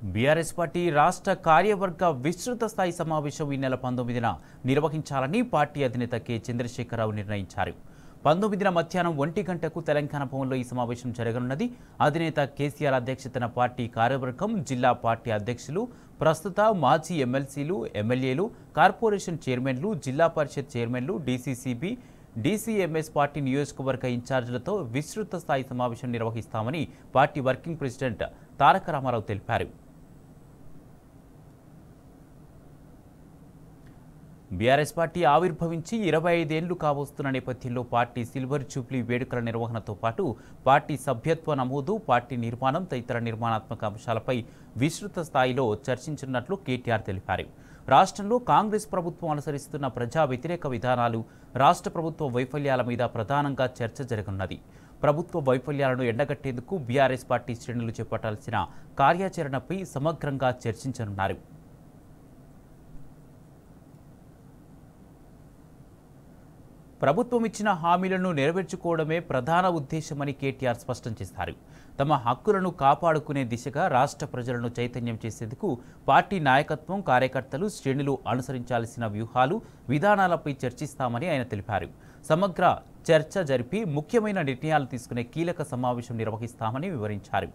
BRS party రాష్ట్ర కార్యవర్గ విస్తృత స్థాయి సమావేశం ఈ నెల 19న నిర్వహించాలని పార్టీ అధినేత కె చంద్రశేఖరరావు నిర్ణయించారు. 19న మధ్యాహ్నం 1 గంటకు తెలంగాణ భవన్లో ఈ సమావేశం జరగనున్నది. అధినేత కేసీఆర్ అధ్యక్షతన పార్టీ కార్యవర్గం, జిల్లా పార్టీ అధ్యక్షులు, ప్రస్తుత మాజీ ఎమ్మెల్సీలు, ఎమ్మెల్యేలు, కార్పొరేషన్ చైర్మన్లు, జిల్లా పరిషత్ చైర్మన్లు, డీసీసీబీ, డీసీఎంఎస్ పార్టీ నియోజకవర్గ ఇన్ఛార్జీలతో విస్తృత స్థాయి సమావేశం నిర్వహిస్తామని పార్టీ వర్కింగ్ ప్రెసిడెంట్ తారక రామారావు తెలిపారు. బీఆర్ఎస్ పార్టీ ఆవిర్భవించి 25 ఏళ్లు కావస్తున్న నేపథ్యంలో పార్టీ సిల్వర్ జూబ్లీ వేడుకల నిర్వహణతో పాటు పార్టీ సభ్యత్వ నమోదు, పార్టీ నిర్మాణం తదితర నిర్మాణాత్మక అంశాలపై విస్తృత స్థాయిలో చర్చించనున్నట్లు కేటీఆర్ తెలిపారు. రాష్ట్రంలో కాంగ్రెస్ ప్రభుత్వం అనుసరిస్తున్న ప్రజా వ్యతిరేక విధానాలు, రాష్ట్ర ప్రభుత్వ వైఫల్యాల మీద ప్రధానంగా చర్చ జరగనున్నది. ప్రభుత్వ వైఫల్యాలను ఎండగట్టేందుకు బీఆర్ఎస్ పార్టీ శ్రేణులు చేపట్టాల్సిన కార్యాచరణపై సమగ్రంగా చర్చించనున్నారు. ప్రభుత్వం ఇచ్చిన హామీలను నెరవేర్చుకోవడమే ప్రధాన ఉద్దేశమని కేటీఆర్ స్పష్టం చేశారు. తమ హక్కులను కాపాడుకునే దిశగా రాష్ట్ర ప్రజలను చైతన్యం చేసేందుకు పార్టీ నాయకత్వం, కార్యకర్తలు, శ్రేణులు అనుసరించాల్సిన వ్యూహాలు, విధానాలపై చర్చిస్తామని ఆయన తెలిపారు. సమగ్ర చర్చ జరిపి ముఖ్యమైన నిర్ణయాలు తీసుకునే కీలక సమావేశం నిర్వహిస్తామని వివరించారు.